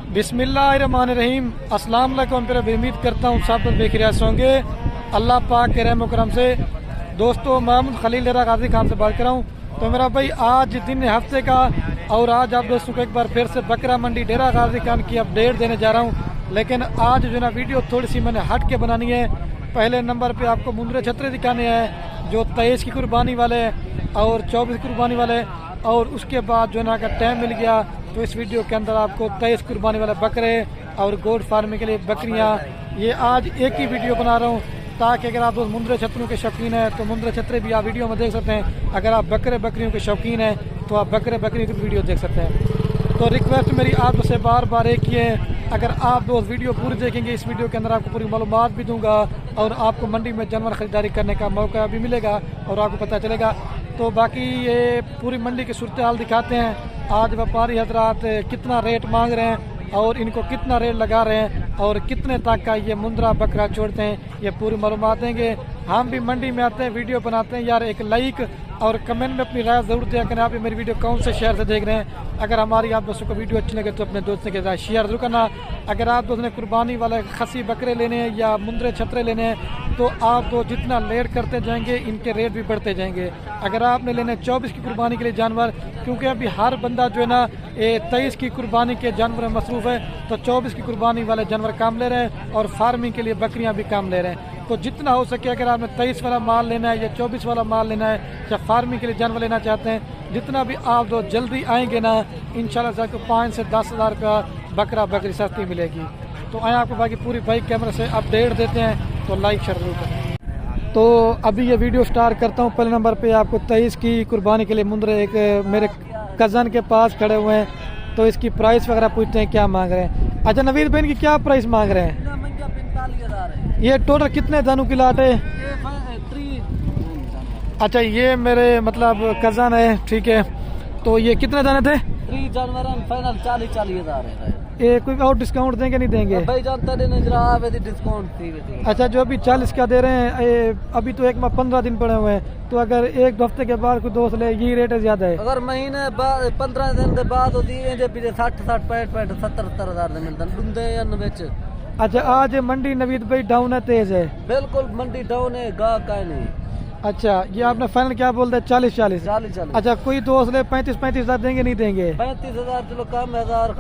बिस्मिल्लाहिर्रहमानिर्रहीम। अस्सलाम वालेकुम। फिर उम्मीद करता हूँ सब बेखैरियत होंगे अल्लाह पाक के रहम करम से। दोस्तों, मोहम्मद खलील डेरा गाजी खान से बात कर रहा हूँ। तो मेरा भाई आज दिन हफ्ते का और आज आप दोस्तों को एक बार फिर से बकरा मंडी डेरा गाजी खान की अपडेट देने जा रहा हूँ। लेकिन आज जो ना वीडियो थोड़ी सी मैंने हट के बनानी है। पहले नंबर पे आपको मुंद्रे छतरे दिखाने हैं जो 23 की कुर्बानी वाले और 24 की कुर्बानी वाले, और उसके बाद जो ना अगर टाइम मिल गया तो इस वीडियो के अंदर आपको 23 कुर्बानी वाले बकरे और गोट फार्मिंग के लिए बकरियां, ये आज एक ही वीडियो बना रहा हूँ ताकि अगर आप दोस्त मुंद्रे छतरों के शौकीन हैं तो मुंद्रे छतरे भी आप वीडियो में देख सकते हैं। अगर आप बकरे बकरियों के शौकीन हैं तो आप बकरे बकरियों की वीडियो देख सकते हैं। तो रिक्वेस्ट मेरी आप से बार बार एक ही है, अगर आप दोस्त वीडियो पूरी देखेंगे इस वीडियो के अंदर आपको पूरी मालूमात भी दूंगा और आपको मंडी में जानवर खरीदारी करने का मौका भी मिलेगा और आपको पता चलेगा। तो बाकी ये पूरी मंडी की सूरत हाल दिखाते हैं। आज व्यापारी हजरात कितना रेट मांग रहे हैं और इनको कितना रेट लगा रहे हैं और कितने तक का ये मुंद्रा बकरा छोड़ते हैं, ये पूरी मालूमात देंगे। हम भी मंडी में आते हैं, वीडियो बनाते हैं यार, एक लाइक और कमेंट में अपनी राय ज़रूर दिया करें। आप मेरी वीडियो कौन से शहर से देख रहे हैं। अगर हमारी आप दोस्तों को वीडियो अच्छी लगे तो अपने दोस्तों के साथ शेयर जरूर करना। अगर आप दोस्तों ने कुर्बानी वाले खसी बकरे लेने हैं या मुंद्रे छतरे लेने हैं तो आप तो जितना लेट करते जाएंगे इनके रेट भी बढ़ते जाएंगे। अगर आपने लेने 24 की कुर्बानी के लिए जानवर, क्योंकि अभी हर बंदा जो है ना 23 की कुर्बानी के जानवर में मसरूफ है, तो 24 की कुर्बानी वाले जानवर काम ले रहे हैं और फार्मिंग के लिए बकरियां भी काम ले रहे हैं। तो जितना हो सके अगर आपने 23 वाला माल लेना है या 24 वाला माल लेना है या फार्मिंग के लिए जानवर लेना चाहते हैं, जितना भी आप जो जल्दी आएंगे ना इंशाल्लाह से आपको 5 से 10 हज़ार रुपया बकरा बकरी सस्ती मिलेगी। तो आए आपको बाकी पूरी बाइक कैमरे से अपडेट देते हैं, तो लाइक शेयर जरूर करें। तो अभी ये वीडियो स्टार्ट करता हूँ। पहले नंबर पे आपको 23 की कुर्बानी के लिए मुंद्रे एक मेरे कज़न के पास खड़े हुए हैं, तो इसकी प्राइस वगैरह पूछते हैं क्या मांग रहे हैं। अच्छा नवीद भाई, इनकी क्या प्राइस मांग रहे हैं? ये टोटल कितने दानों की लाट है? अच्छा ये मेरे मतलब कज़न है, ठीक है। तो ये कितने दाने थे? 3 जानवर फाइनल 40 हज़ार है। ये कोई और डिस्काउंट देंगे नहीं देंगे? भाई जानता नहीं जरा आवे डिस्काउंट थी। अच्छा जो अभी 40 का दे रहे हैं, अभी तो एक में 15 दिन पड़े हुए हैं, तो अगर एक हफ्ते के बाद कोई दोस्त ले ये रेट ज्यादा है। अगर महीने बाद 15 दिन के बाद होती है 60 65 70 हज़ार मिलता डूंदे या। अच्छा आज मंडी नवीद भाई डाउन है, तेज है? बिल्कुल मंडी डाउन है, गाह का नहीं। अच्छा ये आपने फाइनल क्या बोलते हैं? 40। अच्छा कोई दोस्त ले 35 हज़ार देंगे नहीं देंगे? 35 हज़ार चलो कम, 1000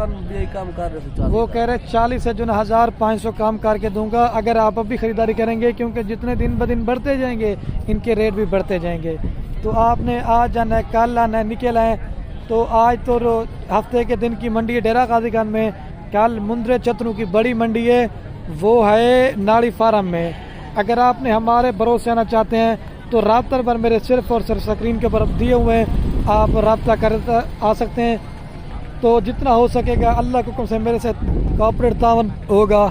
कम कर रहे थे। वो कह रहे 40 से जो ना 1500 कम करके दूंगा अगर आप अभी खरीदारी करेंगे, क्योंकि जितने दिन ब दिन बढ़ते जाएंगे इनके रेट भी बढ़ते जाएंगे। तो आपने आज जाना है, कल आना है, निकल आए। तो आज तो हफ्ते के दिन की मंडी है डेरा गाजी खान में। कल मुंद्रे छतरों की बड़ी मंडी है, वो है नाड़ी फार्म में। अगर आपने हमारे भरोसे आना चाहते हैं तो राब्ता नंबर मेरे सिर्फ और सिर्फ स्क्रीन के ऊपर दिए हुए हैं, आप राब्ता कर आ सकते हैं। तो जितना हो सकेगा अल्लाह के हुक्म से मेरे से कॉर्पोरेट तावन होगा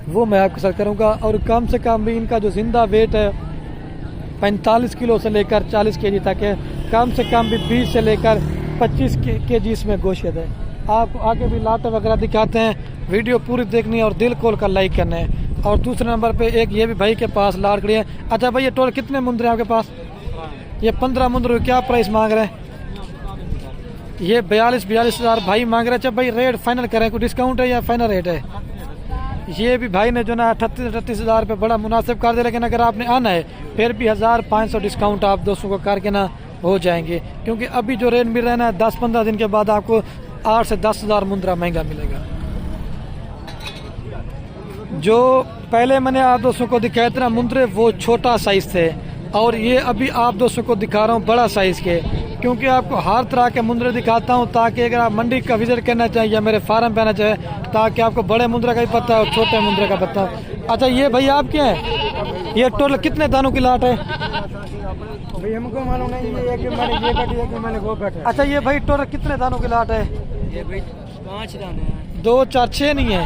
वो मैं आपके साथ करूँगा। और कम से कम भी इनका जो जिंदा वेट है 45 किलो से लेकर 40 केजी तक है। कम से कम भी 20 से लेकर 25 केजी इसमें गोश्त है। आपको आगे भी लाट वगैरह दिखाते हैं, वीडियो पूरी देखनी है और दिल खोल कर लाइक करना है। और दूसरे नंबर पे एक ये भी भाई के पास लाट खड़ी है। अच्छा भाई ये टोटल कितने मुंद्रे हैं आपके पास? ये 15 मुंद्रे, क्या प्राइस मांग रहे हैं? ये 42 हज़ार भाई मांग रहे हैं। अच्छा भाई रेट फाइनल करें, कोई डिस्काउंट है या फाइनल रेट है? ये भी भाई ने जो ना 38 हज़ार पे बड़ा मुनासिब कर दिया, लेकिन अगर आपने आना है फिर भी 1500 डिस्काउंट आप दोस्तों को करके ना हो जाएंगे, क्योंकि अभी जो रेट मिल रहा है ना 10-15 दिन के बाद आपको 8 से 10 हज़ार मुंद्रा महंगा मिलेगा। जो पहले मैंने आप दोस्तों को दिखाया था ना मुंद्रे, वो छोटा साइज थे, और ये अभी आप दोस्तों को दिखा रहा हूँ बड़ा साइज के, क्योंकि आपको हर तरह के मुंद्रे दिखाता हूँ ताकि अगर आप मंडी का विजिट करना चाहें या मेरे फार्म पे आना चाहें ताकि आपको बड़े मुंद्रे का भी पता है और छोटे मुंद्रे का पता है। अच्छा ये भाई आप क्या है, ये टोटल कितने दानों की लाट है? भाई हमको मालूम नहीं, मैंने वो बैठा। अच्छा ये भाई टोटल कितने दानों की लाट है? ये भाई 5 दाने हैं। 2 4 6 नहीं है?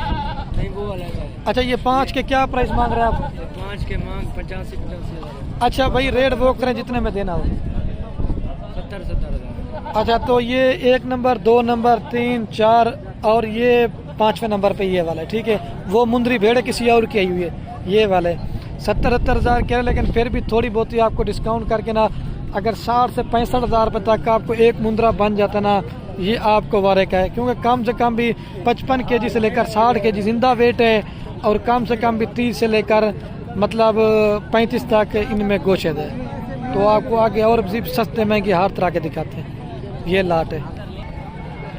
नहीं वो वाला है। अच्छा ये 5 के क्या प्राइस मांग रहे हैं आप? 5 के मांग 85 हज़ार। अच्छा भाई रेट वो करें जितने में देना हो। 70 हज़ार। अच्छा तो ये 1 नंबर 2 नंबर 3 4 और ये 5वें नंबर पे ये वाला है, ठीक है। वो मुंद्री भेड़ किसी और की आई हुई है, ये वाले 70 हज़ार कह रहे, लेकिन फिर भी थोड़ी बहुत ही आपको डिस्काउंट करके ना अगर 60 से 65 हज़ार रुपये तक आपको एक मुंद्रा बन जाता ना, ये आपको वारे का है, क्योंकि कम से कम भी 55 kg से लेकर 60 kg जिंदा वेट है, और कम से कम भी 30 से लेकर मतलब 35 तक इनमें गोशत है। तो आपको आगे और भी सस्ते महंगे हर तरह के दिखाते हैं। ये लाट है।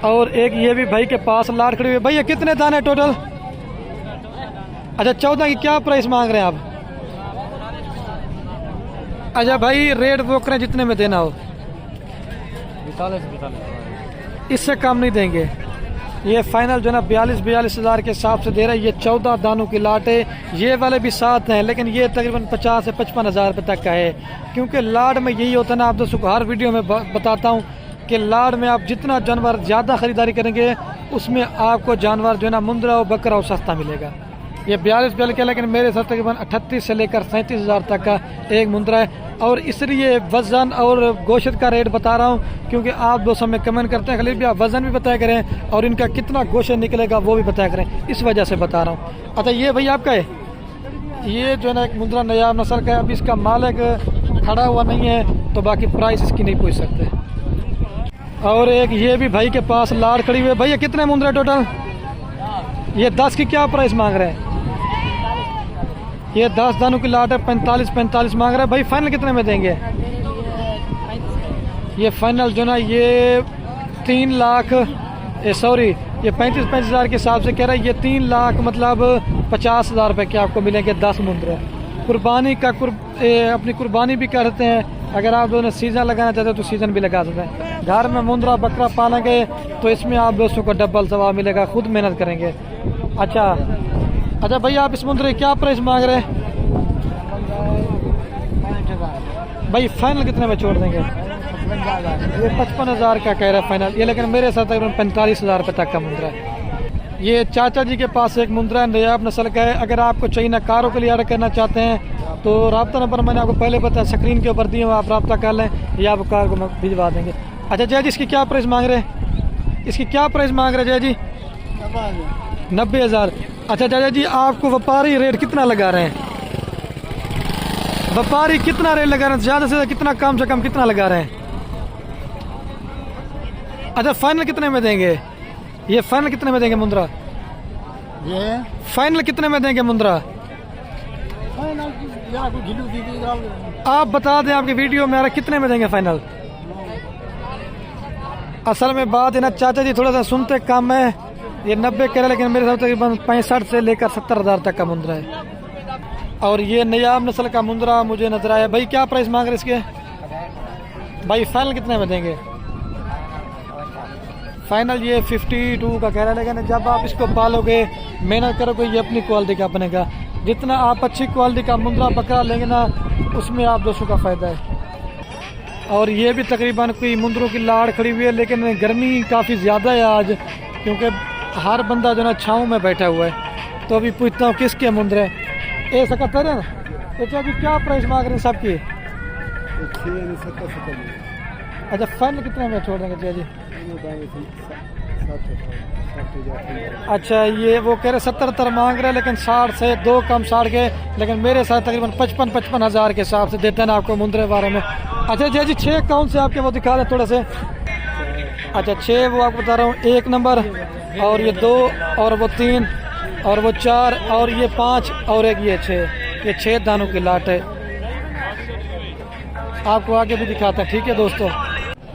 और एक ये भी भाई के पास लाट खड़ी हुई है। भैया कितने दाने टोटल? अच्छा 14 की क्या प्राइस मांग रहे हैं आप? अच्छा भाई रेट वो करें जितने में देना हो, 45 इससे कम नहीं देंगे। ये फाइनल जो है ना 42 हज़ार के हिसाब से दे रहा है। ये 14 दानों की लाट है। ये वाले भी साथ हैं, लेकिन ये तकरीबन 50 से 55 हज़ार रुपये तक का है। क्योंकि लाट में यही होता है ना, आप दोस्तों को हर वीडियो में बताता हूँ कि लाट में आप जितना जानवर ज़्यादा ख़रीदारी करेंगे उसमें आपको जानवर जो है ना मुंद्रा और बकरा और सस्ता मिलेगा। ये 42 का, लेकिन मेरे साथ तकरीबन 38 से लेकर 37 हज़ार तक का एक मुंद्रा है। और इसलिए वज़न और गोश्त का रेट बता रहा हूँ, क्योंकि आप दोस्तों में कमेंट करते हैं खलील भैया वज़न भी बताया करें और इनका कितना गोश्त निकलेगा वो भी बताया करें, इस वजह से बता रहा हूँ। अच्छा ये भैया आपका है, ये जो है ना एक मुंद्रा नयाब नस्ल का है। अभी इसका मालिक खड़ा हुआ नहीं है, तो बाकी प्राइस इसकी नहीं पूछ सकते। और एक ये भी भाई के पास लाट खड़ी हुई है। भैया कितने मुंद्रा टोटल? ये 10 की क्या प्राइस मांग रहे हैं? ये 10 दानों की लाट है, 45 मांग रहा है। भाई फाइनल कितने में देंगे? ये फाइनल जो ना ये 3 लाख सॉरी ये 35 हज़ार के हिसाब से कह रहा है। ये 3 लाख मतलब 50 हज़ार रुपये के आपको मिलेंगे 10 मुंद्रे। कुर्बानी का अपनी कुर्बानी भी करते हैं। अगर आप दोनों सीज़न लगाना चाहते हो तो सीज़न भी लगा सकते हैं। घर में मुंद्रा बकरा पालेंगे तो इसमें आप दोस्तों को डबल सवाब मिलेगा, खुद मेहनत करेंगे। अच्छा भैया आप इस मुंद्रे क्या प्राइस मांग रहे हैं? भाई फाइनल कितने में छोड़ देंगे? ये 55 हज़ार का कह रहा है फाइनल ये, लेकिन मेरे साथ तकरीबन 45 हज़ार रुपये तक का मुंद्रा है। ये चाचा जी के पास एक मुंद्रा है, नयाब नस्ल का है। अगर आपको चाहिए ना कारों के लिए ऑर्डर करना चाहते हैं तो रब्ता नंबर मैंने आपको पहले बताया, स्क्रीन के ऊपर दिए हुए, आप रब्ता कर लें या आप कार को भिजवा देंगे। अच्छा जय जी इसकी क्या प्राइस मांग रहे हैं? इसकी क्या प्राइस मांग रहे हैं जय जी? 90 हज़ार। अच्छा जय जी आपको व्यापारी रेट कितना लगा रहे हैं? व्यापारी कितना रेट लगा रहे हैं? ज़्यादा से ज़्यादा कितना, कम से कम कितना लगा रहे हैं? अच्छा फाइनल कितने में देंगे? ये फाइनल कितने में देंगे मुंद्रा? ये फाइनल कितने में देंगे मुंद्रा? आप बता दें, आपकी वीडियो में आ रहा कितने में देंगे फाइनल? असल में बात है ना चाचा जी थोड़ा सा सुनते कम है। ये 90 कह रहे, लेकिन मेरे साथ तकरीबन 65 से लेकर 70 हज़ार तक का मुंद्रा है। और ये नयाब नस्ल का मुंद्रा मुझे नजर आया। भाई क्या प्राइस मांग रहे इसके? भाई फाइनल कितने में देंगे? फाइनल ये 52 का कह रहा है, लेकिन जब आप इसको पालोगे मेहनत करोगे ये अपनी क्वालिटी का बनेगा। जितना आप अच्छी क्वालिटी का मुंद्रा बकरा लेंगे ना उसमें आप दोस्तों का फ़ायदा है। और ये भी तकरीबन कोई मुंद्रों की लाड़ खड़ी हुई है, लेकिन गर्मी काफ़ी ज़्यादा है आज, क्योंकि हर बंदा जो ना छाँव में बैठा हुआ है। तो अभी पूछता हूँ किसके मुंद्रे ए सकते हैं ना। तो अभी क्या प्राइस मांग रहे हैं सबकी? अच्छा फाइनल कितने में छोड़ देंगे जी? अच्छा ये वो कह रहे 70 मांग रहे हैं, लेकिन 60 से 2 कम 60 के, लेकिन मेरे साथ तकरीबन 55 हज़ार के हिसाब से देते हैं ना आपको मुंद्रे बारे में। अच्छा जी 6 कौन से आपके वो दिखा रहे हैं थोड़ा से? अच्छा 6 वो आपको बता रहा हूँ, 1 नंबर और ये 2 और वो 3 और वो 4 और ये 5 और एक ये 6। ये 6 दानों की लाट है। आपको आगे भी दिखाते हैं, ठीक है दोस्तों।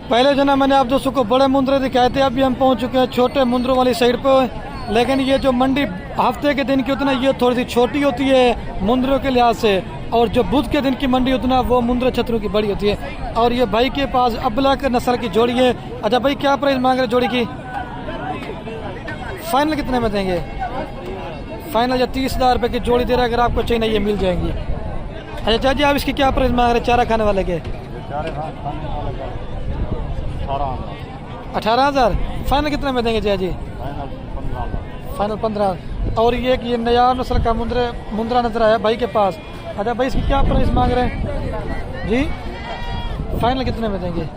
पहले जो ना मैंने आप दोस्तों को बड़े मुंद्रे दिखाए थे, अभी हम पहुंच चुके हैं छोटे मुंद्रों वाली साइड पर। लेकिन ये जो मंडी हफ्ते के दिन की होती है ना, ये थोड़ी सी छोटी होती है मुंद्रों के लिहाज से, और जो बुध के दिन की मंडी होती है ना वो मुंद्रे छतरों की बड़ी होती है। और ये भाई के पास अबलक नस्ल की जोड़ी है। अच्छा भाई क्या प्राइस मांग रहे जोड़ी की? फाइनल कितने में देंगे? फाइनल या 30 हज़ार रुपये की जोड़ी दे रहा है, अगर आपको चाहिए ये मिल जाएंगी। अच्छा चाची आप इसकी क्या प्राइस मांग रहे चारा खाने वाले के? 18,000। फाइनल कितने में देंगे चाची? फाइनल 15। और ये नया नस्ल का मुंद्रा नजर आया भाई के पास। अच्छा भाई इसकी क्या प्राइस मांग रहे हैं जी? फाइनल कितने में देंगे?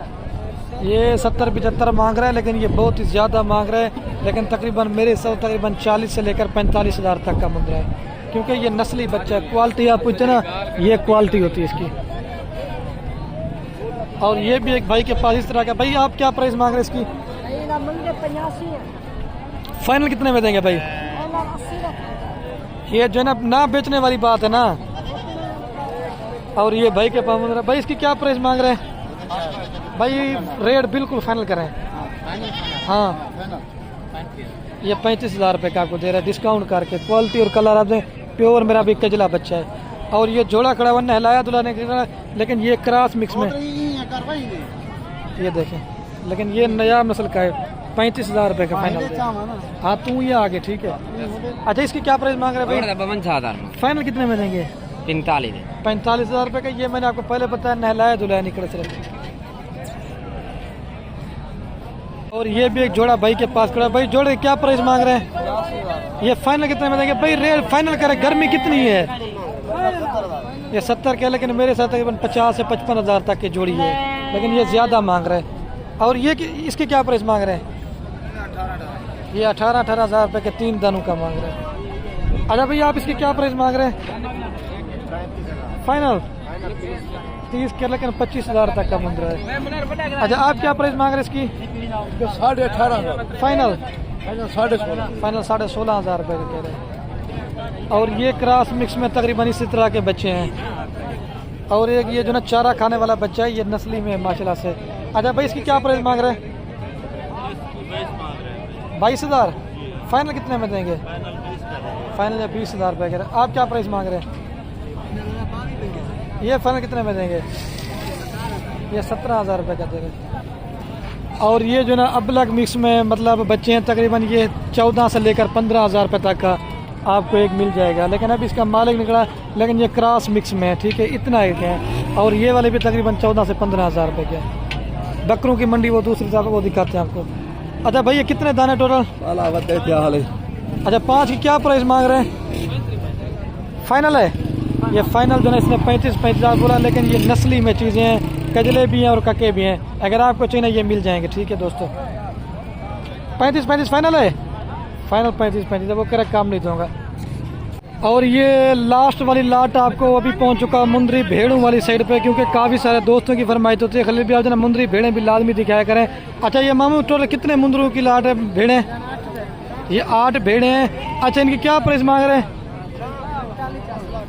ये 70-75 मांग रहा है, लेकिन ये बहुत ही ज़्यादा मांग रहा है। लेकिन तकरीबन मेरे साथ तकरीबन 40 से लेकर 45 हज़ार तक का मुंद्रा है, क्योंकि ये नस्ली बच्चा है। क्वालिटी आप पूछते ना, ये क्वालिटी होती है इसकी। और ये भी एक भाई के पास इस तरह का। भाई आप क्या प्राइस मांग रहे हैं इसकी? फाइनल कितने में देंगे भाई? ये जो है ना बेचने वाली बात है ना। और ये भाई के पास भाई इसकी क्या प्राइस मांग रहे हैं भाई? रेट बिल्कुल फाइनल करें। हाँ ये 35,000 रुपये का आपको दे रहा है डिस्काउंट करके। क्वालिटी और कलर आप प्योर मेरा भी कजला बच्चा है। और ये जोड़ा खड़ा हुआ नहलाया दुलाने के, लेकिन ये क्रॉस मिक्स में ये देखें, लेकिन ये नया नस्ल का है। 35,000 रुपये का फाइनल। हाँ तू ये आगे ठीक है। अच्छा इसकी क्या प्राइस मांग रहे हैं भाई? फाइनल कितने में देंगे? 45,000 रुपये का। ये मैंने आपको पहले बताया नहलाया दुलाया निकले सिर्फ। और ये भी एक जोड़ा भाई के पास खड़ा। भाई जोड़े क्या प्राइस मांग रहे हैं? ये फाइनल कितने में देंगे भाई? रेट फाइनल करें। गर्मी कितनी है? ये 70 के, लेकिन मेरे साथ तकरीबन 50 से 55,000 तक की जोड़ी है, लेकिन ये ज़्यादा मांग रहे हैं। और ये इसके क्या प्राइस मांग रहे हैं? ये 18,000 रुपये के 3 दानों का मांग रहे हैं। अच्छा भाई आप इसकी क्या प्राइस मांग रहे हैं? फाइनल 30 के, लेकिन 25,000 तक का मिल रहा है। अच्छा आप क्या प्राइस मांग रहे हैं इसकी? 18,500 फाइनल 16,500 फाइनल 16,500 रुपये का कह रहे हैं। और ये क्रॉस मिक्स में तकरीबन इसी तरह के बच्चे हैं। और एक ये जो ना चारा खाने वाला बच्चा है, ये नस्ली में माशाल्लाह से। अच्छा भाई इसकी क्या प्राइस मांग रहे हैं? 22,000। फाइनल कितने में देंगे? फाइनल 20,000 रुपये कह रहे हैं। आप क्या प्राइस मांग रहे हैं? ये फाइनल कितने में देंगे? ये 17,000 रुपये का दे रहे हैं। और ये जो ना अबलग मिक्स में मतलब बच्चे हैं, तकरीबन ये 14 से लेकर 15,000 रुपये तक का आपको एक मिल जाएगा। लेकिन अब इसका मालिक निकला, लेकिन ये क्रॉस मिक्स में है, ठीक है, इतना एक है। और ये वाले भी तकरीबन 14 से 15,000 रुपये के। बकरों की मंडी वो दूसरी तरफ वो दिखाते हैं आपको। अच्छा भाई ये कितने दाने टोटल? अच्छा 5 की क्या प्राइस मांग रहे हैं? फाइनल है ये। फाइनल जो है इसने 35,000 बोला, लेकिन ये नस्ली में चीज़ें हैं, कजले भी हैं और कके भी हैं। अगर आपको चाहिए ये मिल जाएंगे, ठीक है दोस्तों। 35 फाइनल है। फाइनल 35 वो करेक्ट काम नहीं दूंगा। और ये लास्ट वाली लाट आपको अभी पहुंच चुका मुंदरी भेड़ों वाली साइड पे, क्योंकि काफ़ी सारे दोस्तों की फरमाइश होती है खलील भी आप मुंदरी भेड़ें भी लाजमी दिखाया करें। अच्छा ये मामू टोटल कितने मुंदरों की लाट है? भेड़ें ये 8 भेड़ें हैं। अच्छा इनकी क्या प्राइस मांग रहे हैं?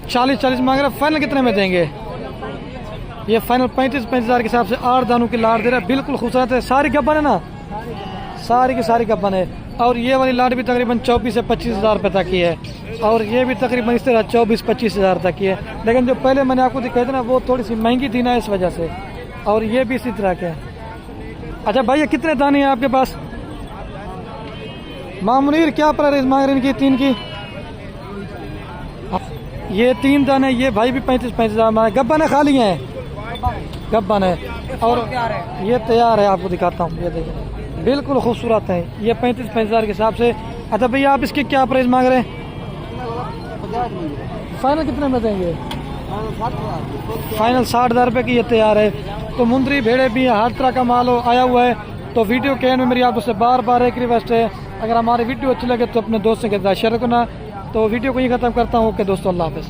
40 मांग रहे हैं। फाइनल कितने में देंगे? ये फाइनल 35,000 के हिसाब से 8 दानों की लाट दे रहा है। बिल्कुल खूबसूरत है, सारी गब्बन है ना, सारी की सारी गब्बन है। और ये वाली लाट भी तकरीबन 24 से 25,000 रुपये तक की है। और ये भी तकरीबन इस तरह 24-25,000 तक की है। लेकिन जो पहले मैंने आपको दिखाई थी ना वो थोड़ी सी महंगी थी ना, इस वजह से। और ये भी इसी तरह के हैं। अच्छा भाई ये कितने दाने हैं आपके पास? मामुनीर क्या प्राइस मांग रहे हैं इनकी 3 की? ये 3 दाने, ये भाई भी 35,000 मांग। गब्बन है खाली हैं? गब्बन है। और ये तैयार है, आपको दिखाता हूँ। ये देखिए बिल्कुल खूबसूरत है। ये 35,000 के हिसाब से। अच्छा भैया आप इसके क्या प्राइस मांग रहे हैं? फाइनल कितने में देंगे? फाइनल 60,000 रुपये की ये तैयार है। तो मुंदरी भेड़े भी हर तरह का माल आया हुआ है। तो वीडियो के एंड में मेरी आपसे बार एक रिक्वेस्ट है, अगर हमारी वीडियो अच्छी लगे तो अपने दोस्तों के साथ शेयर करना। तो वीडियो को ही खत्म करता हूँ। ओके दोस्तों, अल्लाह हाफ़िज़।